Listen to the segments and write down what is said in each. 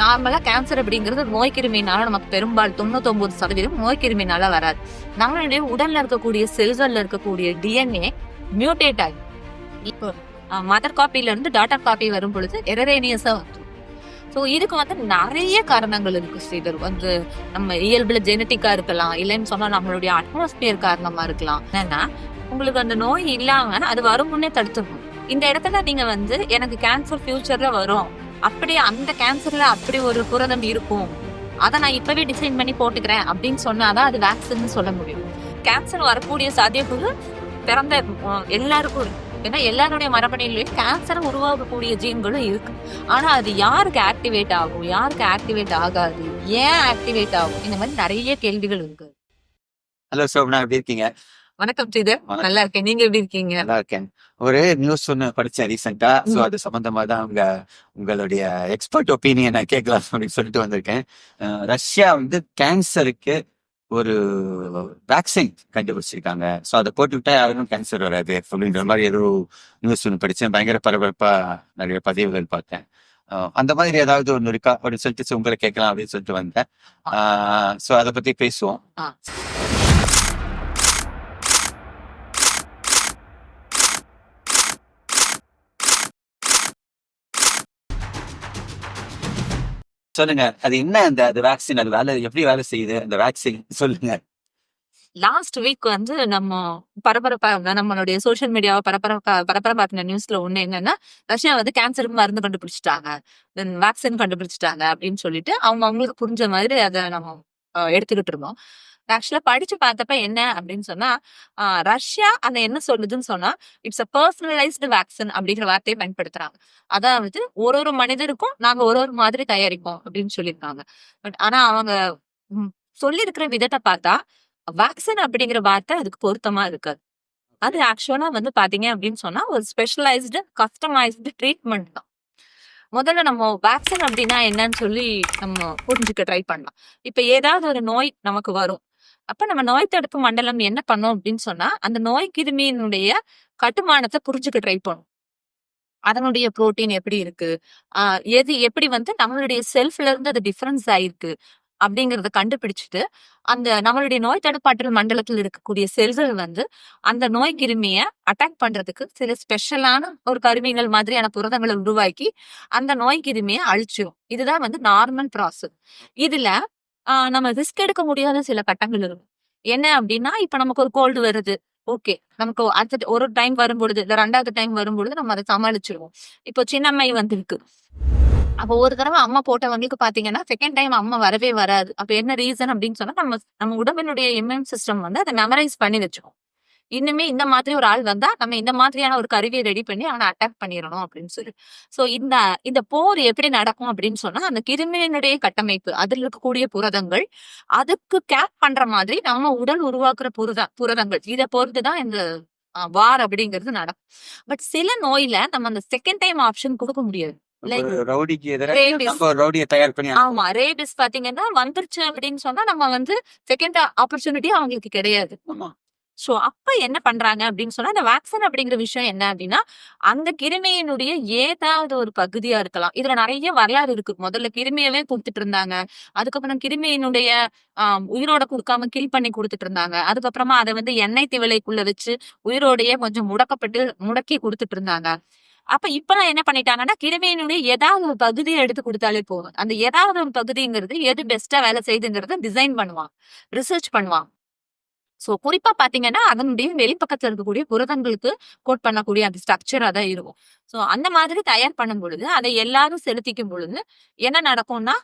நார்மலா கேன்சர் அப்படிங்கிறது நோய் கிருமினால நமக்கு பெரும்பாலும் 99% நோய் கிருமினால வராது. நம்மளுடைய உடல்ல இருக்கக்கூடிய செல்கள்ல இருக்கக்கூடிய டிஎன்ஏ மியூட்டேட் ஆகி இப்போ மதர் காப்பில இருந்து டாட்டர் காப்பி வரும் பொழுது எரரேனியஸா வந்துரும். ஸோ இதுக்கு வந்து நிறைய காரணங்கள் இருக்கு ஸ்ரீதர். வந்து நம்ம இயல்புல ஜெனட்டிக்கா இருக்கலாம், இல்லைன்னு சொன்னா நம்மளுடைய அட்மாஸ்பியர் காரணமா இருக்கலாம். என்னன்னா உங்களுக்கு அந்த நோய் இல்லாம அது வரும் முன்னே தடுத்துடணும். இந்த இடத்துல நீங்க வந்து எனக்கு கேன்சர் ஃபியூச்சர்ல வரும், அப்படி அந்த கேன்சர்ல அப்படி ஒரு புரதம் இருக்கும், அதை நான் இப்பவே டிசைன் பண்ணி போட்டுக்கிறேன் அப்படின்னு சொன்னாதான் அது வேக்சின் சொல்ல முடியும். கேன்சர் வரக்கூடிய சாத்தியக்கூறு பிறந்த எல்லாருக்கும் இருக்கு. ஏன்னா எல்லாருடைய மரபணையிலையும் கேன்சர் உருவாகக்கூடிய ஜீன்களும் இருக்கு. ஆனா அது யாருக்கு ஆக்டிவேட் ஆகும், யாருக்கு ஆக்டிவேட் ஆகாது, ஏன் ஆக்டிவேட் ஆகும், இந்த மாதிரி நிறைய கேள்விகள் இருக்கு. ஹலோ சோபனா, எப்படி இருக்கீங்க? வணக்கம் ஸ்ரீதர், நல்லா இருக்கேன். நீங்க எப்படி இருக்கீங்க? நல்லா இருக்கேன். ஒரு நியூஸ் ஒன்று படிச்சேன் ரீசெண்டா. ஸோ அது சம்பந்தமா தான் உங்களுடைய எக்ஸ்பர்ட் ஒப்பீனியனை கேட்கலாம் அப்படின்னு சொல்லிட்டு வந்திருக்கேன். ரஷ்யா வந்து கேன்சருக்கு ஒரு வேக்சின் கண்டுபிடிச்சிருக்காங்க. ஸோ அதை போட்டுவிட்டா யாருக்கும் கேன்சர் வராது அப்படின்ற மாதிரி ஏதோ நியூஸ் ஒன்று படித்தேன். பயங்கர பரபரப்பா நிறைய பதிவுகள் பார்த்தேன். அந்த மாதிரி ஏதாவது ஒன்று இருக்கா அப்படின்னு சொல்லிட்டு உங்களை கேட்கலாம் அப்படின்னு சொல்லிட்டு வந்தேன். ஸோ அதை பத்தி பேசுவோம். சொல்லுங்க, அது என்ன அந்த வேக்சின், அது எப்படி வேலை செய்யுது அந்த வேக்சின் சொல்லுங்க. லாஸ்ட் வீக் வந்து நம்ம பரபரப்பா நம்மளுடைய சோசியல் மீடியாவை பரபரப்பாக்கின நியூஸ்ல ஒண்ணு என்னன்னா, ரஷ்யா வந்து கேன்சருக்கு மருந்து கண்டுபிடிச்சிட்டாங்க, தென் வேக்சின் கண்டுபிடிச்சிட்டாங்க அப்படின்னு சொல்லிட்டு அவங்களுக்கு புரிஞ்ச மாதிரி அதை நம்ம எடுத்துக்கிட்டு இருந்தோம். ஆக்சுவலா படிச்சு பார்த்தப்ப என்ன அப்படின்னு சொன்னா, ரஷ்யா அந்த என்ன சொல்லுதுன்னு சொன்னா, இட்ஸ் அ பர்சனலைஸ்டு வேக்சின் அப்படிங்கிற வார்த்தையை பயன்படுத்துறாங்க. அதாவது ஒரு மனிதருக்கும் நாங்க ஒரு மாதிரி தயாரிப்போம் அப்படின்னு சொல்லியிருக்காங்க. பட் ஆனா அவங்க சொல்லியிருக்கிற விதத்தை பார்த்தா வேக்சின் அப்படிங்கிற வார்த்தை அதுக்கு பொருத்தமா இருக்காது. அது ஆக்சுவலா வந்து பாத்தீங்க அப்படின்னு சொன்னா ஒரு ஸ்பெஷலைஸ்டு கஸ்டமைஸ்டு ட்ரீட்மெண்ட் தான். முதல்ல நம்ம வேக்சின் அப்படின்னா என்னன்னு சொல்லி நம்ம புரிஞ்சுக்க ட்ரை பண்ணலாம். இப்ப ஏதாவது ஒரு நோய் நமக்கு வரும், அப்ப நம்ம நோய் தடுப்பு மண்டலம் என்ன பண்ணோம் அப்படின்னு சொன்னா, அந்த நோய் கிருமியினுடைய கட்டுமானத்தை புரிஞ்சுக்க ட்ரை பண்ணும். அதனுடைய புரோட்டீன் எப்படி இருக்கு, எது எப்படி வந்து நம்மளுடைய செல்ஃப்ல இருந்து அது டிஃபரன்ஸ் ஆயிருக்கு அப்படிங்கறத கண்டுபிடிச்சிட்டு, அந்த நம்மளுடைய நோய் தடுப்பாற்றல் மண்டலத்தில் இருக்கக்கூடிய செல்கள் வந்து அந்த நோய் கிருமிய அட்டாக் பண்றதுக்கு சில ஸ்பெஷலான ஒரு கருவிகள் மாதிரியான புரதங்களை உருவாக்கி அந்த நோய் கிருமிய அழிச்சிடும். இதுதான் வந்து நார்மல் ப்ராசஸ். இதுல நம்ம ரிஸ்க் எடுக்க முடியாத சில கட்டங்கள் இருக்கும். என்ன அப்படின்னா, இப்ப நமக்கு ஒரு கோல்டு வருது, ஓகே, நமக்கு அடுத்த ஒரு டைம் வரும்பொழுது இல்ல 2வது டைம் வரும்பொழுது நம்ம அதை சமாளிச்சிருவோம். இப்போ சின்னம்மை வந்திருக்கு, அப்போ ஒரு தடவை அம்மா போட்டவங்களுக்கு பாத்தீங்கன்னா செகண்ட் டைம் அம்மா வரவே வராது. அப்ப என்ன ரீசன் அப்படின்னு சொன்னா, நம்ம உடம்பினுடைய இம்யூன் சிஸ்டம் வந்து அதை மெமரைஸ் பண்ணி வச்சுக்கோம். இன்னுமே இந்த மாதிரி ஒரு ஆள் வந்தா நம்ம இந்த மாதிரியான ஒரு கருவியை ரெடி பண்ணி அவனை அட்டாக் பண்ணிடணும் அப்படின்னு சொல்லி. சோ இந்த போர் எப்படி நடக்கும் அப்படின்னு சொன்னா, அந்த கிருமியினுடைய கட்டமைப்பு, அதில் இருக்கக்கூடிய புரதங்கள் அதுக்கு கேப் பண்ற மாதிரி நம்ம உடல் உருவாக்குற புரதங்கள் இதை பொறுத்துதான் இந்த வார் அப்படிங்கிறது நடக்கும். பட் சில நோயில நம்ம அந்த செகண்ட் டைம் ஆப்ஷன் கொடுக்க முடியாது. ஆமா, ரேபிஸ் பாத்தீங்கன்னா வந்துருச்சு அப்படின்னு சொன்னா நம்ம வந்து செகண்ட் ஆப்பர்ச்சுனிட்டி அவங்களுக்கு கிடையாது. சோ அப்ப என்ன பண்றாங்க அப்படின்னு சொன்னா, இந்த வேக்சின் அப்படிங்கிற விஷயம் என்ன அப்படின்னா, அந்த கிருமியினுடைய ஏதாவது ஒரு பகுதியா இருக்கலாம். இதுல நிறைய வரலாறு இருக்கு. முதல்ல கிருமியவே கொடுத்துட்டு இருந்தாங்க, அதுக்கப்புறம் கிருமியினுடைய உயிரோட கொடுக்காம கில் பண்ணி கொடுத்துட்டு இருந்தாங்க, அதுக்கப்புறமா அதை வந்து எண்ணெய் திவலைக்குள்ள வச்சு உயிரோடையே கொஞ்சம் முடக்கி கொடுத்துட்டு இருந்தாங்க. அப்ப இப்பெல்லாம் என்ன பண்ணிட்டாங்கன்னா, கிருமியினுடைய ஏதாவது ஒரு பகுதியை எடுத்து கொடுத்தாலே போதும். அந்த ஏதாவது ஒரு பகுதிங்கிறது எது பெஸ்டா வேலை செய்யுதுங்கிறத டிசைன் பண்ணுவான், ரிசர்ச் பண்ணுவான். சோ குறிப்பா பாத்தீங்கன்னா, அதனுடைய வெளிப்பக்கத்துல இருக்கக்கூடிய புரதங்களுக்கு கோட் பண்ணக்கூடிய அந்த ஸ்ட்ரக்சரா தான் இருக்கும். சோ அந்த மாதிரி தயார் பண்ணும் பொழுது அதை எல்லாரும் செலுத்திக்கும் பொழுது என்ன நடக்கும்னா,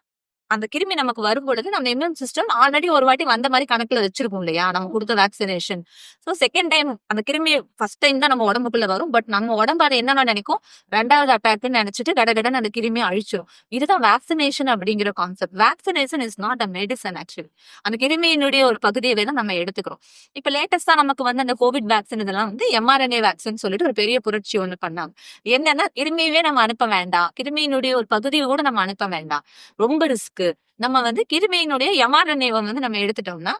அந்த கிருமி நமக்கு வரும் பொழுது நம்ம இம்யூன் சிஸ்டம் ஆல்ரெடி ஒரு வாட்டி வந்த மாதிரி கணக்குல வச்சிருக்கோம் இல்லையா, நம்ம கொடுத்த வேக்சினேஷன். சோ செகண்ட் டைம் அந்த கிருமி ஃபர்ஸ்ட் டைம் தான் நம்ம உடம்புக்குள்ள வரும். பட் நம்ம உடம்பு அதை என்ன நினைக்கும், 2வது அட்டாக்னு நினைச்சிட்டு கடகடன்னு அந்த கிருமியை அழிச்சிடும். இதுதான் வேக்சினேஷன் அப்படிங்கிற concept. Vaccination is not a medicine. Actually அந்த கிருமியினுடைய ஒரு பகுதியவே தான் நம்ம எடுத்துக்கிறோம். இப்ப லேட்டஸ்டா நமக்கு வந்து அந்த கோவிட் வேக்சின் இதெல்லாம் வந்து mRNA வேக்சின் சொல்லிட்டு ஒரு பெரிய புரட்சி ஒண்ணு பண்ணாங்க. என்னன்னா, கிருமியவே நம்ம அனுப்ப வேண்டாம், கிருமியினுடைய ஒரு பகுதியை கூட நம்ம அனுப்ப வேண்டாம், ரொம்ப ரிஸ்க். நம்ம வந்து கிருமியினுடைய mRNA வந்து நம்ம எடுத்துட்டோம்னா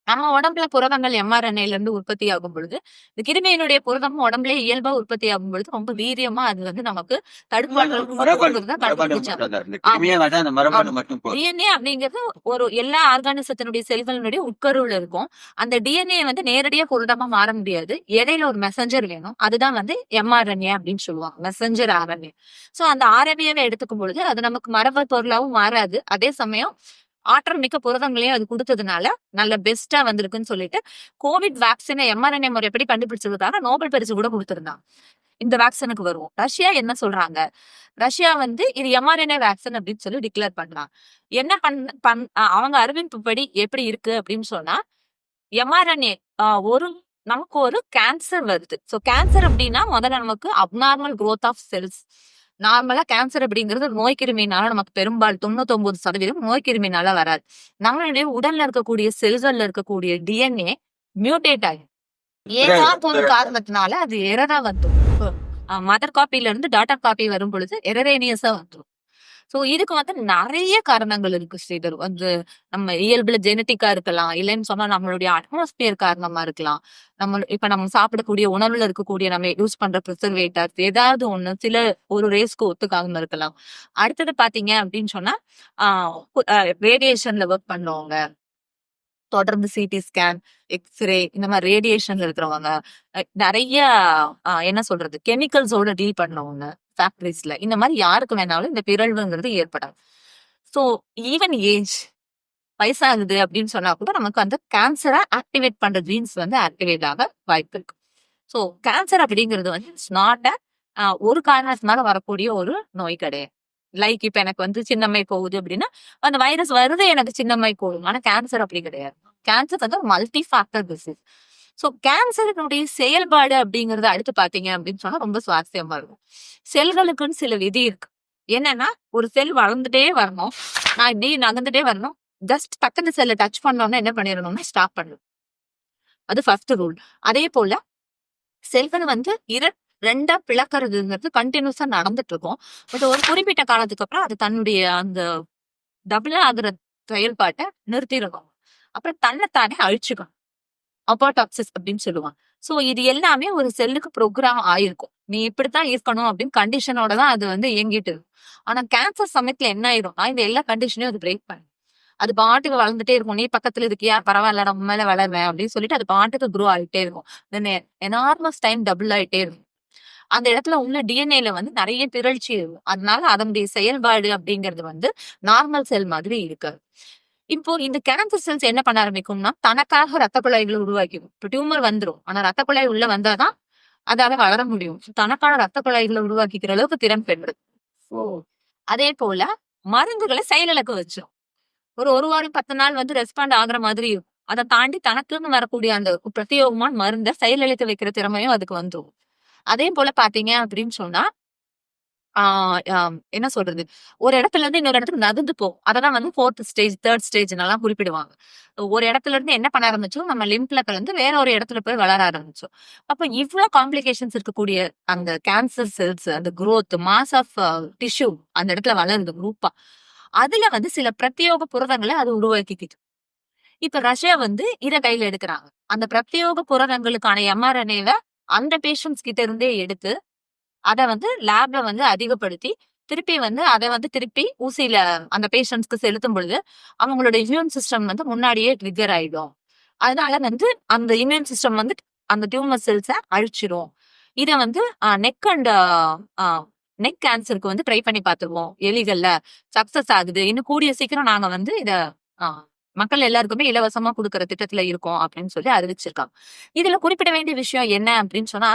நம்ம உடம்புல புரதங்கள் mRNAல இருந்து உற்பத்தி ஆகும் பொழுது, இந்த கிருமியினுடைய புரதமும் உடம்புலயே இயல்பா உற்பத்தி ஆகும் பொழுது, ரொம்ப வீரியமா அது வந்து நமக்கு தடுப்பான்கள் உருவாக்குறத கண்டுபிடிச்சாங்க. இந்த ஆமா. கிருமியை விட அந்த மரபணு ஆமா. மட்டும் போதும். DNA அப்படிங்கிறது ஒரு எல்லா ஆர்கானிசத்தினுடைய செல்களினுடைய உட்கருவுல இருக்கும். அந்த DNA வந்து நேரடியா புரதமா மாற முடியாது. இடையில ஒரு மெசஞ்சர் வேணும். அதுதான் வந்து mRNA அப்படின்னு சொல்லுவாங்க. Messenger RNA. சோ அந்த RNAவை எடுத்துக்கும் பொழுது, அது நமக்கு மரபு பொருளாவும் மாறாது. அதே சமயம் ஆற்றல் மிக்க புரதங்களையும் அது குடுத்ததுனால, நல்ல பெஸ்ட்டா வந்திருக்குன்னு சொல்லிட்டு, கோவிட் வேக்சின mRNA முறைப்படி கண்டுபிடிச்சதுக்காக நோபல் பரிசு கூட குடுத்திருந்தாங்க. இந்த வேக்சினுக்கு வருவோம். ரஷ்யா என்ன சொல்றாங்க? ரஷ்யா வந்து இது mRNA வேக்சின் அப்படின்னு சொல்லி டிக்ளேர் பண்றாங்க. என்ன பண் பண் அ அவங்க அறிவிப்புப்படி எப்படி இருக்கு அப்படின்னு சொன்னா, mRNA ஒரு நமக்கு ஒரு கேன்சர் வருது. சோ கேன்சர் அப்படின்னா முதல்ல நமக்கு அப்நார்மல் குரோத் ஆஃப் செல்ஸ். நார்மலா கேன்சர் அப்படிங்கிறது ஒரு நோய் கிருமினால நமக்கு பெரும்பாலும் 99% நோய் கிருமினால வராது. நம்மளுடைய உடல்ல இருக்கக்கூடிய செல்கள்ல இருக்கக்கூடிய DNA மியூட்டேட் ஆகும். ஏதாவது ஒரு காரணத்தினால அது எரரா வந்துரும். மதர் காப்பில இருந்து டாட்டர் காப்பி வரும் பொழுது எரரேனியஸா வந்துரும். சோ இதுக்கு வந்து நெறைய காரணங்கள் இருக்கு ஸ்ரீதர். வந்து நம்ம இயல்புல ஜெனடிக்கா இருக்கலாம். இல்லன்னு சொன்னா நம்மளுடைய அட்மாஸ்பியர் காரணமா இருக்கலாம். இப்ப நம்ம சாப்பிடக்கூடிய உணவுல இருக்கக்கூடிய நம்ம யூஸ் பண்ற பிரிசர்வேட்டர்ஸ் ஏதாவது ஒண்ணு சில ஒரு ரேஸ்க்கு ஒத்துக்காம இருக்கலாம். அடுத்தது பாத்தீங்க அப்படின்னு சொன்னா, ஆ ரேடியேஷன்ல ஒர்க் பண்றவங்க, தொடர்ந்து சிடி ஸ்கேன், எக்ஸ்ரே இந்த மாதிரி ரேடியேஷன்ல இருக்கிறவங்க, நெறைய என்ன சொல்றது கெமிக்கல்ஸோட டீல் பண்ணவங்க ஃபேக்டரிஸ்ல இந்த மாதிரி யாருக்கு வேணாலும் இந்த பிறழ்வுங்கிறது ஏற்படாது. ஸோ ஈவன் ஏஜ் வயசாகுது அப்படின்னு சொன்னா கூட நமக்கு அந்த கேன்சரை ஆக்டிவேட் பண்ற ஜீன்ஸ் வந்து ஆக்டிவேட் ஆக வாய்ப்பு இருக்கு. ஸோ கேன்சர் அப்படிங்கிறது வந்து இட்ஸ் நாட் ஒரு காரணத்தினால வரக்கூடிய ஒரு நோய் கிடையாது. லைக் இப்ப எனக்கு வந்து சின்னம்மை போகுது அப்படின்னா அந்த வைரஸ் வருது எனக்கு சின்னம்மை போகும். ஆனா கேன்சர் அப்படி கிடையாது. கேன்சர் வந்து ஒரு மல்டி ஃபேக்டர் டிசீஸ். சோ கேன்சரினுடைய செயல்பாடு அப்படிங்கறத அடுத்து பாத்தீங்க அப்படின்னு சொன்னா ரொம்ப சுவாரஸ்யமா இருக்கும். செல்களுக்குன்னு சில விதி இருக்கு. என்னன்னா ஒரு செல் வளர்ந்துட்டே வரணும். நான் இப்படி நகர்ந்துட்டே வரணும். ஜஸ்ட் பக்கத்து செல்ல டச் பண்ணோம்னா என்ன பண்ணிடணும்னா ஸ்டாப் பண்ணணும். அது ஃபர்ஸ்ட் ரூல். அதே போல செல்கள் வந்து ரெண்டா பிளக்கறதுங்கிறது கண்டினியூஸா நடந்துட்டு இருக்கும். பட் ஒரு குறிப்பிட்ட காலத்துக்கு அப்புறம் அது தன்னுடைய அந்த டபுள் ஆகுற செயல்பாட்டை நிறுத்திடணும். அப்புறம் தன்னைத்தானே அழிச்சுக்கணும். அப்போடாப்சிஸ் அப்படின்னு சொல்லுவாங்க. சோ இது எல்லாமே ஒரு செல்லுக்கு ப்ரோக்ராம் ஆயிருக்கும். நீ இப்படித்தான் இருக்கணும் அப்படின்னு கண்டிஷனோட தான் அது வந்து இயங்கிட்டு இருக்கும். ஆனா கேன்சர் சமயத்துல என்ன ஆயிரும்னா இந்த எல்லா கண்டிஷனையும் அது பிரேக் பண்ணும். அது பாட்டுக்கு வளர்ந்துட்டே இருக்கும். நீ பக்கத்துல இருக்கியா பரவாயில்ல நான் மேல வளர்வேன் அப்படின்னு சொல்லிட்டு அது பாட்டுக்கு க்ரோ ஆகிட்டே இருக்கும். எனார்மஸ் டைம் டபுள் ஆயிட்டே இருக்கும். அந்த இடத்துல உள்ள டிஎன்ஏல வந்து நிறைய பிறழ்ச்சி இருக்கும். அதனால அதனுடைய செயல்பாடு அப்படிங்கிறது வந்து நார்மல் செல் மாதிரி இருக்காது. இப்போ இந்த கேன்சர் செல்ஸ் என்ன பண்ண ஆரம்பிக்கும்னா தனக்காக ரத்த குழாய்களை உருவாக்கிடும். இப்போ டியூமர் வந்துரும். ஆனா ரத்த குழாய் உள்ள வந்தாதான் அதால வளர முடியும். தனக்கான ரத்த குழாய்களை உருவாக்கிக்கிற அளவுக்கு திறன் பெறுது. அதே போல மருந்துகளை செயலிழக்க வச்சிடும். ஒரு வாரம் 10 நாள் வந்து ரெஸ்பாண்ட் ஆகுற மாதிரி இருக்கும். அதை தாண்டி தனக்குன்னு வரக்கூடிய அந்த பிரத்யேகமான மருந்தை செயலிழக்க வைக்கிற திறமையும் அதுக்கு வந்துடும். அதே போல பாத்தீங்க அப்படின்னு சொன்னா என்ன சொல்றது? ஒரு இடத்துல இருந்து இன்னொரு இடத்துக்கு நகர்ந்து போகும். அததான் வந்து 4த் ஸ்டேஜ், 3rd ஸ்டேஜ்னலாம் குறிப்பிடுவாங்க. ஒரு இடத்துல இருந்து என்ன பண்ண ஆரம்பிச்சோம், நம்ம லிம்ப்ல கலந்து வேற ஒரு இடத்துல போய் வளர ஆரம்பிச்சோம். அப்ப இவ்ளோ காம்ப்ளிகேஷன்ஸ் இருக்கக்கூடிய அந்த கேன்சர் செல்ஸ், அந்த குரோத், மாஸ் ஆஃப் டிஷ்யூ அந்த இடத்துல வளருது குரூப்பா. அதுல வந்து சில பிரத்யேக புரதங்கள அது உருவாக்கிக்கிது. இப்ப ரஷ்யா வந்து இத கையில எடுக்குறாங்க. அந்த பிரத்யேக புரதங்களுக்கான mRNAவ அந்த பேஷண்ட்ஸ் கிட்ட இருந்தே எடுத்து அத வந்து லேப்ல வந்து அதிகப்படுத்தி, திருப்பி வந்து அத வந்து திருப்பி ஊசியில அந்த பேஷண்ட்ஸ்க்கு செலுத்தும் பொழுது, அவங்களோட இம்யூன் சிஸ்டம் வந்து முன்னாடியே ட்ரிக்கர் ஆயிடும். அதனால வந்து அந்த இம்யூன் சிஸ்டம் வந்து அந்த டியூமர் செல்ஸ அழிச்சிரும். இத வந்து நெக் அண்ட் அ நெக் கேன்சருக்கு வந்து ட்ரை பண்ணி பார்த்துருவோம். எலிகள்ல சக்சஸ் ஆகுது. இன்னும் கூடிய சீக்கிரம் நாங்க வந்து இத அ மக்கள் எல்லாருக்குமே இலவசமா குடுக்குற திட்டத்துல இருக்கோம் அப்படின்னு சொல்லி அறிவிச்சிருக்காங்க. இதுல குறிப்பிட வேண்டிய விஷயம் என்ன அப்படின்னு சொன்னா,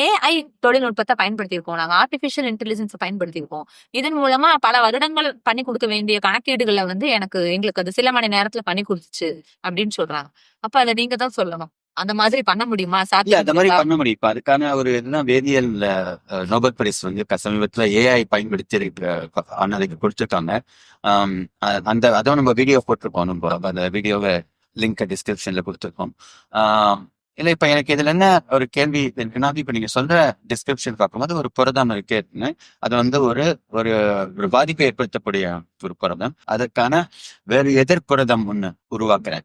ஏஐ தொழில்நுட்பத்த பயன்படுத்தியிருக்கோம். நாங்க ஆர்டிபிஷியல் இன்டெலிஜென்ஸ பயன்படுத்தியிருக்கோம். இதன் மூலமா பல வருடங்கள் பண்ணி குடுக்க வேண்டிய கணக்கீடுகள வந்து எங்களுக்கு அது சில மணி நேரத்துல பண்ணி குடுத்துச்சு அப்படின்னு சொல்றாங்க. அப்ப அத நீங்க தான் சொல்லணும். அந்த மாதிரி பண்ண முடியுமா? இல்ல அந்த மாதிரி சாத்தியம் பண்ண முடியும். இப்ப அதுக்கான ஒரு என்ன வேதியியல் நோபல் பரிசு வந்து சமீபத்துல ஏஐ பயன்படுத்தி அதுக்கு கொடுத்துருக்காங்க. அதான் நம்ம வீடியோ போட்டிருக்கோம். நம்ம அந்த வீடியோவை லிங்க் டிஸ்கிரிப்ஷன்ல கொடுத்துருக்கோம். இல்ல இப்ப எனக்கு இதுல என்ன ஒரு கேள்வி இருக்குன்னா, இப்ப நீங்க சொல்ற டிஸ்கிரிப்ஷன் பார்க்கும்போது ஒரு புரதம் இருக்குன்னு, அது வந்து ஒரு ஒரு ஒரு பாதிப்பை ஏற்படுத்தக்கூடிய ஒரு புரதம். அதற்கான வேறு எதிர்ப்புரதம் ஒண்ணு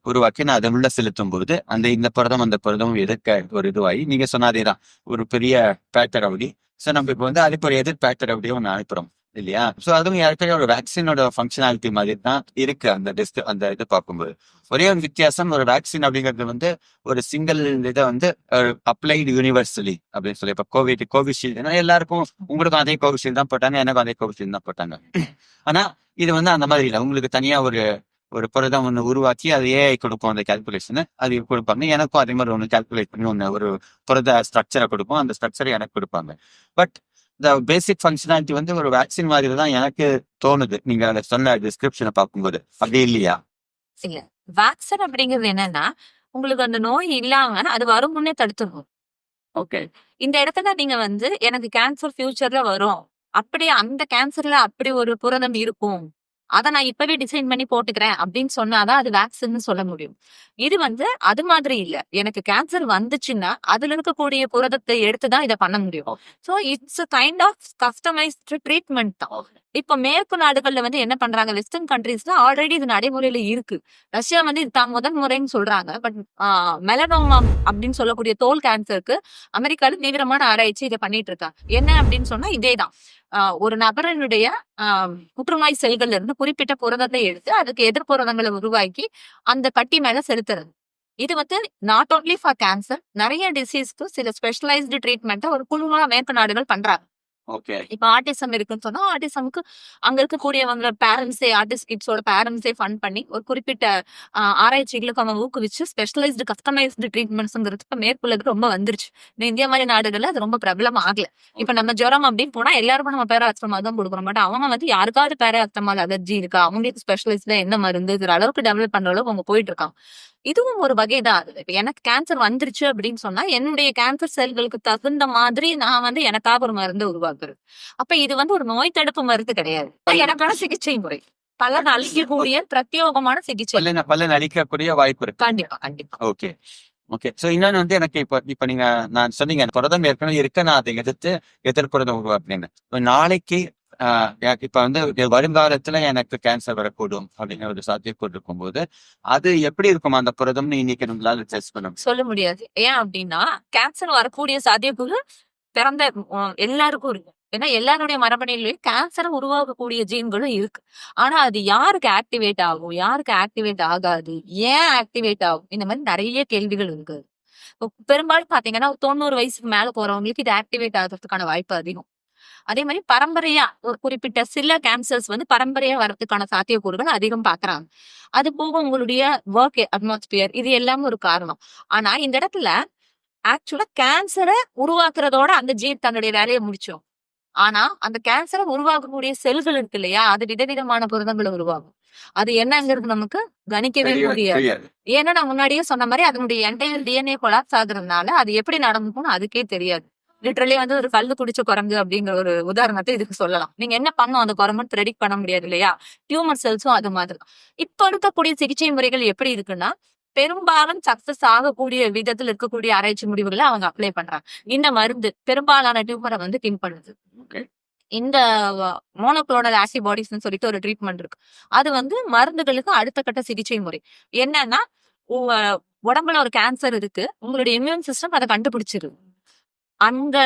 உருவாக்கி நான் அதை உள்ள செலுத்தும் போது இந்த புரதம் அந்த புரதம் எதிர்க்க ஒரு இதுவாகி நீங்க சொன்னாதேதான் ஒரு பெரிய பேட்டர் அப்படி. சோ நம்ம இப்ப வந்து அதுக்கு ஒரு எதிர் பேட்டர் அப்படியே ஒண்ணு அனுப்புறோம் இல்லையா? சோ அதுவும் ஏற்கனவே ஒரு வேக்சினோட ஃபங்க்ஷனாலிட்டி மாதிரி தான் இருக்கு அந்த இது பார்க்கும்போது. ஒரே ஒரு வித்தியாசம், ஒரு வேக்சின் அப்படிங்கிறது வந்து ஒரு சிங்கிள் இதை வந்து அப்ளைடு யூனிவர்சலி அப்படின்னு சொல்லி இப்ப கோவிஷீல்டு எல்லாருக்கும், உங்களுக்கும் அதே கோவிஷீல்டு தான் போட்டாங்க, எனக்கும் அதே கோவிஷீல்டு தான் போட்டாங்க. ஆனா இது வந்து அந்த மாதிரி இல்லை. உங்களுக்கு தனியா ஒரு ஒரு புரதம் ஒண்ணு உருவாக்கி அது ஏஐ கொடுக்கும் அந்த கால்குலேஷன், அது கொடுப்பாங்க. எனக்கும் அதே மாதிரி ஒண்ணு கால்குலேட் பண்ணி ஒண்ணு ஒரு புரத ஸ்ட்ரக்சரை கொடுக்கும், அந்த ஸ்ட்ரக்சரை எனக்கு கொடுப்பாங்க. பட் இந்த பேசிக் ஃபங்க்ஷனாலிட்டி வந்து ஒரு வேக்சின் மாதிரி தான் எனக்கு தோணுது, நீங்க அதை சொன்ன டிஸ்கிரிப்ஷனை பார்க்கும்போது. அப்படி இல்லையா? இல்ல, வேக்சின் அப்படிங்கிறது என்னன்னா, உங்களுக்கு அந்த நோய் இல்லாம அது வரும் முன்னே தடுத்துடும். ஓகே. இந்த இடத்துல நீங்க வந்து எனக்கு கேன்சர் ஃபியூச்சர்ல வரும், அப்படி அந்த கேன்சர்ல அப்படி ஒரு புரதம் இருக்கும், அத நான் இப்பவே டிசைன் பண்ணி போட்டுக்கிறேன் அப்படின்னு சொன்னாதான் அது வேக்சின்னு சொல்ல முடியும். இது வந்து அது மாதிரி இல்ல. எனக்கு கேன்சர் வந்துச்சுன்னா அதுல இருக்கக்கூடிய புரதத்தை எடுத்துதான் இதை பண்ண முடியும். So it's a kind of customised treatment தான். இப்ப மேற்கு நாடுகள்ல வந்து என்ன பண்றாங்க, வெஸ்டர்ன் கண்ட்ரீஸ்ல ஆல்ரெடி இது நடைமுறையில இருக்கு. ரஷ்யா வந்து இது தான் முதல் முறைன்னு சொல்றாங்க. பட் மெலனோமா அப்படின்னு சொல்லக்கூடிய தோல் கேன்சருக்கு அமெரிக்கால தீவிரமான ஆராய்ச்சி இதை பண்ணிட்டு இருக்காங்க. என்ன அப்படின்னு சொன்னா இதேதான், ஒரு நபரனுடைய புற்றுநோய் செல்கள்ல இருந்து குறிப்பிட்ட புரதத்தை எடுத்து அதுக்கு எதிர் புரதங்களை உருவாக்கி அந்த கட்டி மேல செலுத்துறது. இது வந்து நாட் ஓன்லி ஃபார் கேன்சர், நிறைய டிசீஸ்க்கு சில ஸ்பெஷலைஸ்டு ட்ரீட்மெண்ட்டை ஒரு குழுவா மேற்கு நாடுகள் பண்றாங்க. ஓகே. இப்ப ஆட்டிசம் இருக்குன்னு சொன்னா ஆட்டிசம்க்கு அங்க இருக்கக்கூடியவங்க பேரண்ட்ஸே, ஆர்டிஸ்ட் கிட்ஸோட பேரண்ட்ஸே ஃபண்ட் பண்ணி ஒரு குறிப்பிட்ட ஆராய்ச்சிகளுக்கு அவங்க ஊக்குவிச்சு ஸ்பெஷலைஸ்டு கஸ்டமைஸ்டு ட்ரீட்மெண்ட்ஸ்ங்கிறது இப்ப மேற்குலகு ரொம்ப வந்துருச்சு. இந்த இந்தியா மாதிரி நாடுகள்ல அது ரொம்ப பிரபலம் ஆகல. இப்ப நம்ம ஜுரம் அப்படின்னு போனா எல்லாருக்கும் நம்ம பேராஸ்டமால் தான் கொடுக்குறோம். பட் அவங்க வந்து யாருக்காவது பேராஸ்டமால் அலர்ஜி இருக்கா, அவங்களுக்கு ஸ்பெஷலைஸ்டா என்ன மருந்து அளவுக்கு டெவலப் பண்ற அளவுக்கு அவங்க போயிட்டு இருக்காங்க. இதுவும் ஒரு வகைதான். இப்ப எனக்கு கேன்சர் வந்துருச்சு அப்படின்னு சொன்னா என்னுடைய கேன்சர் செல்களுக்கு தகுந்த மாதிரி நான் வந்து எனக்காக ஒரு மருந்து உருவாக்குறது. அப்ப இது வந்து ஒரு நோய் தடுப்பு மருந்து கிடையாது, எனக்கான சிகிச்சை முறை. பலன் அளிக்கக்கூடிய பிரத்யோகமான சிகிச்சை. பலன் அளிக்கக்கூடிய வாய்ப்பு இருக்கு. கண்டிப்பா கண்டிப்பா. ஓகே. ஓகே. சோ இன்னொன்னு வந்து எனக்கு இப்ப நீங்க நான் சொன்னீங்க புரதம் ஏற்கனவே இருக்க, நான் அதை எதிர்ப்புரதம் உருவாக்குனேன்னு. நாளைக்கு இப்ப வந்து வருங்காலத்துல எனக்கு கேன்சர் வரக்கூடும் அப்படிங்கிற ஒரு சாத்தியக்கூறு இருக்கும்போது அது எப்படி இருக்கும் அந்த புரதம்னு இன்னைக்கு நம்மளால டெஸ்ட் பண்ண சொல்ல முடியாது. ஏன் அப்படின்னா கேன்சர் வரக்கூடிய சாத்தியக்கூறு பிறந்த எல்லாருக்கும் இருக்கு. ஏன்னா எல்லாருடைய மரபணுலையும் கேன்சரை உருவாக்கக்கூடிய ஜீன்களும் இருக்கு. ஆனா அது யாருக்கு ஆக்டிவேட் ஆகும், யாருக்கு ஆக்டிவேட் ஆகாது, ஏன் ஆக்டிவேட் ஆகும், இந்த மாதிரி நிறைய கேள்விகள் இருக்கு. பெரும்பாலும் பாத்தீங்கன்னா 90 வயசுக்கு மேல போறவங்களுக்கு இது ஆக்டிவேட் ஆகிறதுக்கான வாய்ப்பு அதிகம். அதே மாதிரி பரம்பரையா ஒரு குறிப்பிட்ட சில கேன்சர்ஸ் வந்து பரம்பரையா வர்றதுக்கான சாத்தியக்கூறுகள் அதிகம் பாக்குறாங்க. அது போக உங்களுடைய ஒர்க் அட்மாஸ்பியர் இது எல்லாமே ஒரு காரணம். ஆனா இந்த இடத்துல ஆக்சுவலா கேன்சரை உருவாக்குறதோட அந்த ஜீன் தன்னுடைய வேலையை முடிச்சோம். ஆனா அந்த கேன்சரை உருவாக்கக்கூடிய செல்கள் இருக்கு இல்லையா, அது விதவிதமான புரதங்களை உருவாகும். அது என்னங்கிறது நமக்கு கணிக்கவே முடியாது. ஏன்னா நான் முன்னாடியே சொன்ன மாதிரி அதனுடைய என்டையர் டிஎன்ஏ கொலாப்ஸ் ஆகுறதுனால அது எப்படி நடந்துக்கும்னு அதுக்கே தெரியாது. லிட்டரலி வந்து ஒரு கல்லு குடிச்ச குரங்கு அப்படிங்கிற ஒரு உதாரணத்தை இதுக்கு சொல்லலாம். நீங்க என்ன பண்ணும் அந்த குரங்குன்னு ப்ரெடிக்ட் பண்ண முடியாது இல்லையா? டியூமர் செல்ஸும் அது மாதிரி. இப்ப இருக்கக்கூடிய சிகிச்சை முறைகள் எப்படி இருக்குன்னா, பெரும்பாலும் சக்சஸ் ஆகக்கூடிய விதத்தில் இருக்கக்கூடிய ஆராய்ச்சி முடிவுகளை அவங்க அப்ளை பண்றாங்க. இந்த மருந்து பெரும்பாலான டியூமரை வந்து கில் பண்ணுது. இந்த மோனோக்ளோனல் ஆன்டிபாடிஸ்ன்னு சொல்லிட்டு ஒரு ட்ரீட்மெண்ட் இருக்கு. அது வந்து மருந்துகளுக்கு அடுத்த கட்ட சிகிச்சை முறை. என்னன்னா, உங்க உடம்புல ஒரு கேன்சர் இருக்கு, உங்களுடைய இம்யூன் சிஸ்டம் அதை கண்டுபிடிச்சிருக்கு. அந்த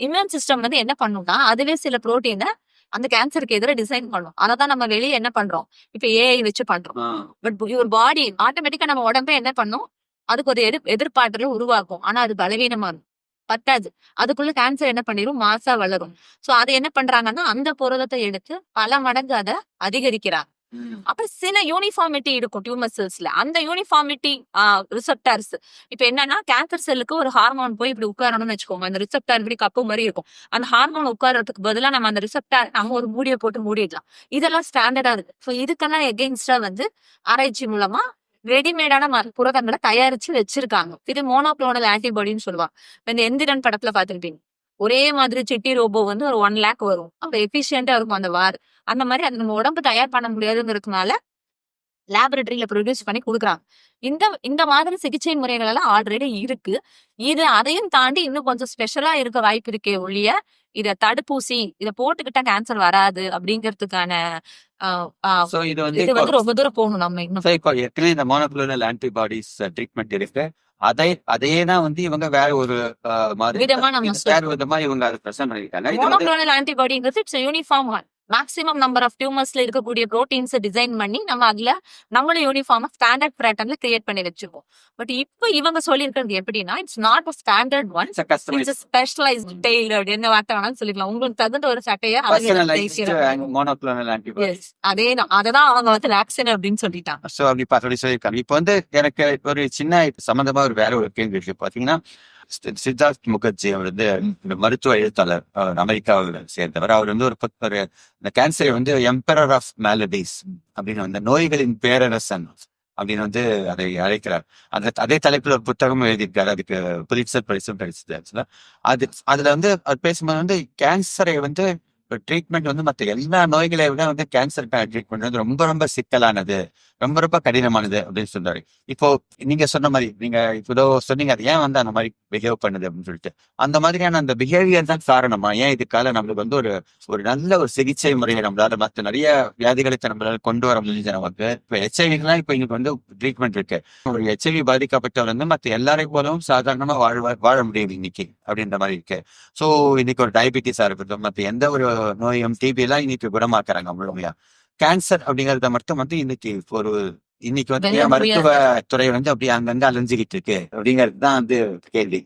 இம்யூன் சிஸ்டம் வந்து என்ன பண்ணும்னா, அதுவே சில புரோட்டீனை அந்த கேன்சருக்கு எதிராக டிசைன் பண்ணும். அததான் நம்ம வெளியே என்ன பண்றோம், இப்ப ஏஐ வச்சு பண்றோம். பட் யுவர் பாடி ஆட்டோமேட்டிக்கா நம்ம உடம்பே என்ன பண்ணும், அதுக்கு ஒரு எதிர்பார்ப்புகளை உருவாக்கும். ஆனா அது பலவீனமா இருக்கும், பத்தாது. அதுக்குள்ள கேன்சர் என்ன பண்ணிடும், மாசா வளரும். சோ அது என்ன பண்றாங்கன்னா, அந்த புரதத்தை எடுத்து பல மடங்கு அதை அதிகரிக்கிறாங்க. அப்புறம் சில யூனிஃபார்மிட்டி இருக்கும் டியூமர் செல்ஸ்ல. அந்த யூனிஃபார்மிட்டி ரிசெப்டார்ஸ் இப்ப என்னன்னா, கேன்சர் செல்லுக்கு ஒரு ஹார்மோன் போய் இப்படி உட்காரணும்னு வச்சுக்கோங்க. அந்த ரிசெப்டார் இப்படி கப்பு மாதிரி இருக்கும். அந்த ஹார்மோன் உட்காரத்துக்கு பதிலா நம்ம அந்த ரிசெப்டார் நம்ம ஒரு மூடியை போட்டு மூடிடலாம். இதெல்லாம் ஸ்டாண்டர்டா இருக்கு. ஸோ இதுக்கெல்லாம் எகெயின்ஸ்டா வந்து ஆராய்ச்சி மூலமா ரெடிமேடான புரதங்களை தயாரிச்சு வச்சிருக்காங்க. இது மோனோக்ளோனல் ஆன்டிபாடின்னு சொல்லுவாங்க. இந்த எந்திரன் படத்துல பாத்துருப்பீங்க, ஒரே மாதிரி சிட்டி ரோபோ வந்து ஒரு 1 lakh வரும். அப்ப எஃபிஷியன்டா இருக்கும் அந்த வார். அந்த மாதிரி அது நம்ம உடம்பு தயார் பண்ண முடியாதுங்கிறதுனால லேபரேட்டரியில ப்ரொடியூஸ் பண்ணி குடுக்குறாங்க. இந்த இந்த மாதிரி சிகிச்சை முறைகள் எல்லாம் ஆல்ரெடி இருக்கு. இது அதையும் தாண்டி இன்னும் கொஞ்சம் ஸ்பெஷலா இருக்க வாய்ப்பு இருக்கே ஒழிய, இத தடுப்பூசி இத போட்டுக்கிட்டா கேன்சர் வராது அப்படிங்கிறதுக்கான அ அ சோ இது வந்து இது இப்போ வந்து ரொம்ப தூரம் போகணும் நம்ம இன்னும். சோ இப்போ ஏற்கனவே இந்த மோனோக்ளோனல் ஆன்டிபாடிஸ் ட்ரீட்மெண்ட் இருக்கு. அதையே தான் வந்து இவங்க வேற ஒரு மாதிரி விதமா நம்ம வேற விதமா இவங்க அதை பிரசன்ட் பண்ணிருக்காங்க. இது வந்து மோனோக்ளோனல் ஆன்டிபாடிங்கிறது it's uniform one. Maximum number of டியூமர்ஸ்ல இருக்கக்கூடிய புரோட்டீன்ஸ் டிசைன் பண்ணி நம்ம அதுல நம்மளும் யூனிஃபார்மா ஸ்டாண்டர்ட் பேட்டர்ன்ல கிரியேட் பண்ணி வச்சிருக்கோம். பட் இப்போ இவங்க சொல்லியிருக்கிறது எப்படின்னா it's not a standard one, it's a customized, it's specialised tailored. என்ன வார்த்தை வேணாலும் சொல்லிக்கலாம். உங்களுக்கு தகுந்த ஒரு சட்டையை personalized monoclonal antibody. அதேதான் அததான் அவங்க வந்து வேக்சின் அப்படின்னு சொல்லிட்டாங்க. சோ அப்படி சொல்லியிருக்காங்க. இப்போ வந்து எனக்கு ஒரு சின்ன சம்பந்தமா வேற ஒரு கேள்வி இருக்கு. பாத்தீங்கன்னா சித்தார்த் முகர்ஜி அவர் வந்து மருத்துவ எழுத்தாளர், அமெரிக்காவில் சேர்ந்தவர். அவர் வந்து ஒரு இந்த கேன்சரை வந்து எம்பரர் ஆஃப் மேலடிஸ் அப்படின்னு அந்த நோய்களின் பேரரசன் அப்படின்னு வந்து அதை அழைக்கிறார். அதே தலைப்புல ஒரு புத்தகமும் எழுதியிருக்காரு. அதுக்கு புலிட்சர் பரிசும் கிடைச்சது. அதுல வந்து அவர் பேசும்போது வந்து கேன்சரை வந்து ட்ரீட்மெண்ட் வந்து மற்ற எல்லா நோய்களை விட வந்து கேன்சருக்கான ட்ரீட்மெண்ட் வந்து ரொம்ப ரொம்ப சிக்கலானது, ரொம்ப ரொம்ப கடினமானது அப்படின்னு சொல்றாரு. இப்போ நீங்க சொன்ன மாதிரி நீங்க இப்போ சொன்னீங்க அது ஏன் வந்து அந்த மாதிரி பிஹேவ் பண்ணுது அப்படின்னு சொல்லிட்டு, அந்த மாதிரியான அந்த பிஹேவியர் தான் காரணமா? ஏன் இதுக்காக நம்மளுக்கு வந்து ஒரு நல்ல ஒரு சிகிச்சை முறையை நம்மளால மற்ற நிறைய வியாதிகளுக்கு நம்மளால கொண்டு வர முடிஞ்சு நமக்கு இப்போ ஹெச்ஐவிக்குலாம் இப்போ இங்க வந்து ட்ரீட்மெண்ட் இருக்கு. ஒரு ஹெச்ஐவி பாதிக்கப்பட்டவர் வந்து மற்ற எல்லாரையும் போலவும் சாதாரணமா வாழ முடியும் இன்னைக்கு அப்படின்ற மாதிரி இருக்கு. ஸோ இன்னைக்கு ஒரு டயபிட்டிஸா இருக்கட்டும், மற்ற எந்த ஒரு நோயும் டிபி எல்லாம் இன்னைக்கு குணமாக்குறாங்க முழுமையா. கேன்சர் அப்படிங்கறத மட்டும் வந்து இன்னைக்கு வந்து மருத்துவ துறை வந்து அப்படி அங்கங்க அலைஞ்சுக்கிட்டு இருக்கு அப்படிங்கிறது தான் வந்து கேள்வி.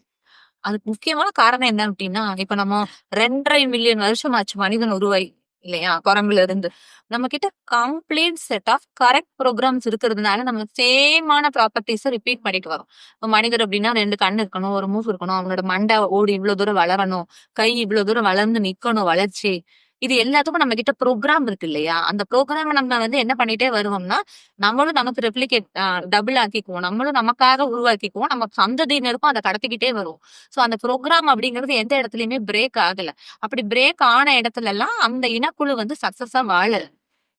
அதுக்கு முக்கியமான காரணம் என்ன அப்படின்னா, இப்ப நம்ம 2.5 மில்லியன் வருஷம் ஆச்சு மனிதன் உருவாய் இல்லையா? குரங்குல இருந்து நம்ம கிட்ட complete set of correct programs இருக்கிறதுனால நம்ம சேமான ப்ராப்பர்ட்டிஸ் ரிப்பீட் பண்ணிட்டு வரோம். மனிதர் அப்படின்னா 2 கண்ணு இருக்கணும், ஒரு மூக்கு இருக்கணும், அவங்களோட மண்டை ஓடி இவ்வளவு தூரம் வளரணும், கை இவ்வளவு தூரம் வளர்ந்து நிக்கணும், வளர்ச்சி. இது எல்லாத்துக்கும் நம்ம கிட்ட ப்ரோக்ராம் இருக்கு இல்லையா? அந்த ப்ரோக்ராம் நம்ம வந்து என்ன பண்ணிட்டே வருவோம்னா, நம்மளும் நமக்கு ரெப்ளிகேட் டபுள் ஆக்கிக்குவோம். நம்மளும் நமக்காக உருவாக்கிக்குவோம். நம்ம சந்ததியினருக்கும் அதை கடத்திக்கிட்டே வருவோம். சோ அந்த ப்ரோக்ராம் அப்படிங்கிறது எந்த இடத்துலயுமே பிரேக் ஆகல. அப்படி பிரேக் ஆன இடத்துல எல்லாம் அந்த இனக்குழு வந்து சக்சஸா வாழல.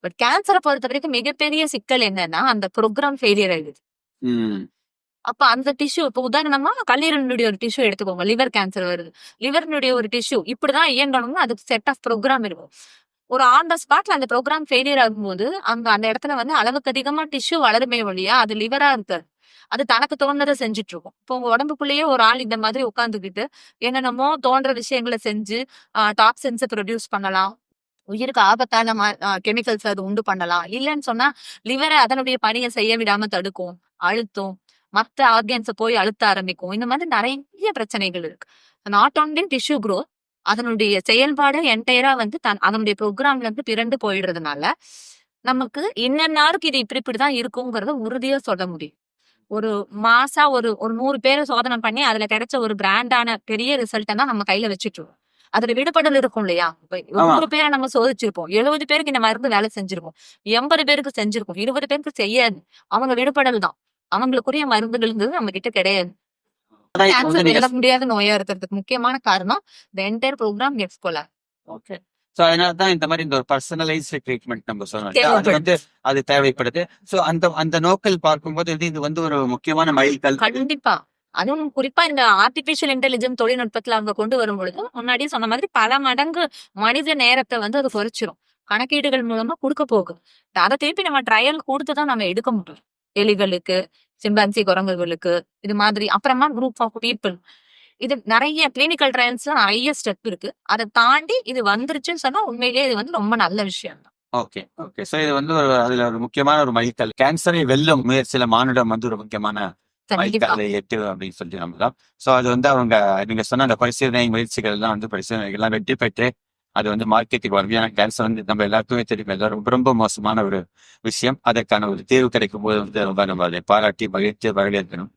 பட் கேன்சரை பொறுத்த வரைக்கும் மிகப்பெரிய சிக்கல் என்னன்னா அந்த ப்ரோக்ராம் ஃபெயிலியர் ஆயிடுது. அப்ப அந்த டிஷ்யூ இப்ப உதாரணமா கல்லீரலுடைய ஒரு டிஷ்யூ எடுத்துக்கோங்க. லிவர் கேன்சர் வருது. லிவர்னுடைய ஒரு டிஷ்யூ இப்படிதான் இயங்கணும்னு அதுக்கு செட் ஆஃப் ப்ரோக்ராம் இருக்கும். ஒரு ஆன் த ஸ்பாட்ல அந்த ப்ரோக்ராம் ஃபெயிலியர் ஆகும்போது அந்த இடத்துல வந்து அளவுக்கு அதிகமா டிஷ்யூ வளருமே ஒழியா அது லிவரா இருக்காது. அது தனக்கு தோன்றதை செஞ்சுட்டு இருக்கும். இப்போ உங்க உடம்புக்குள்ளேயே ஒரு ஆள் இந்த மாதிரி உட்கார்ந்துகிட்டு என்னென்னமோ தோன்ற விஷயங்களை செஞ்சு டாக்ஸின்ஸை ப்ரொடியூஸ் பண்ணலாம். உயிருக்கு ஆபத்தான கெமிக்கல்ஸ் அது உண்டு பண்ணலாம். இல்லைன்னு சொன்னா லிவரை அதனுடைய பணியை செய்ய விடாம தடுக்கும், அழுத்தும், மற்ற ஆர்கன்ஸை போய் அழுத்த ஆரம்பிக்கும். இந்த மாதிரி நிறைய பிரச்சனைகள் இருக்கு. நாட் ஒன்லி டிஷ்யூ க்ரோத், அதனுடைய செயல்பாடு என்டையரா வந்து அதனுடைய ப்ரோக்ராம்ல இருந்து பிறண்டு போயிடுறதுனால நமக்கு இன்னொருக்கு இது இப்படிதான் இருக்குங்கிறத உறுதியா சொல்ல முடியும். ஒரு மாசா ஒரு 100 பேரை சோதனை பண்ணி அதுல கிடைச்ச ஒரு பிராண்டான பெரிய ரிசல்ட்டை தான் நம்ம கையில வச்சுட்டு அதுல விடுபடல் இருக்கும் இல்லையா? 100 பேரை நம்ம சோதிச்சிருப்போம், 70 பேருக்கு இந்த மருந்து வேலை செஞ்சிருக்கும், 80 பேருக்கு செஞ்சிருக்கும், 20 பேருக்கு செய்யாது. அவங்க விடுபடல் தான். அவங்களுக்குரிய மருந்துகள் நம்ம கிட்ட கிடையாது. கேன்சர் வெல்ல முடியாத நோயா இருக்கிறதுக்கு முக்கியமான காரணம் the entire program gets collapsed. Okay. So அதனாலதான் இந்த மாதிரி இந்த ஒரு பர்சனலைஸ்ட் ட்ரீட்மெண்ட் நம்ம சொன்னோம், அது தேவைப்படுது. சோ அந்த நோக்கில் பார்க்கும்போது இது வந்து ஒரு முக்கியமான மைல்கல். கண்டிப்பா. அதுவும் குறிப்பா இந்த ஆர்டிபிஷியல் இன்டெலிஜென்ஸ் தொழில்நுட்பத்துல அவங்க கொண்டு வரும் பொழுது முன்னாடியே சொன்ன மாதிரி பல மடங்கு மனித நேரத்தை வந்து அது குறைச்சிரும். கணக்கீடுகள் மூலமா கொடுக்க போகும். அதை திருப்பி நம்ம ட்ரையல் கொடுத்துதான் நம்ம எடுக்க முடியும். எலிகளுக்கு, சிம்பான்சி குரங்குகளுக்கு, இது மாதிரி அப்புறமா குரூப் ஆஃப் பீப்புள். இது நிறைய கிளினிக்கல் ட்ரையல்ஸ் நிறைய ஸ்டெப் இருக்கு. அதை தாண்டி இது வந்துருச்சுன்னு சொன்னா உண்மையிலேயே இது வந்து ரொம்ப நல்ல விஷயம் தான். ஓகே. சோ இது வந்து அதுல ஒரு முக்கியமான ஒரு மைல்கல். கேன்சரை வெல்லும் முயற்சியில மானுடம் வந்து ஒரு முக்கியமான மைல்கல்லை எட்டு அப்படின்னு சொல்லி நம்பலாம். சோ அது வந்து அவங்க நீங்க சொன்ன அந்த பரிசீலனை முயற்சிகள் எல்லாம் வந்து பரிசீலனைகள்லாம் வெற்றி பெற்று அது வந்து மார்க்கெட்டுக்கு வரும். ஏன்னா கேன்சர் வந்து நம்ம எல்லாருக்குமே தெரியும், ரொம்ப ரொம்ப மோசமான ஒரு விஷயம். அதற்கான ஒரு தீர்வு கிடைக்கும் போது வந்து ரொம்ப நம்ம அதை பாராட்டி மகிழ்ச்சி வரவேற்கணும்.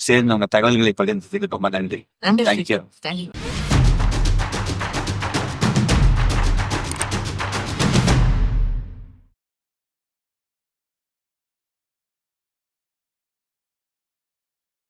சேர்ந்து உங்க தகவல்களை பகிர்ந்ததுக்கு ரொம்ப நன்றி. தேங்க்யூ.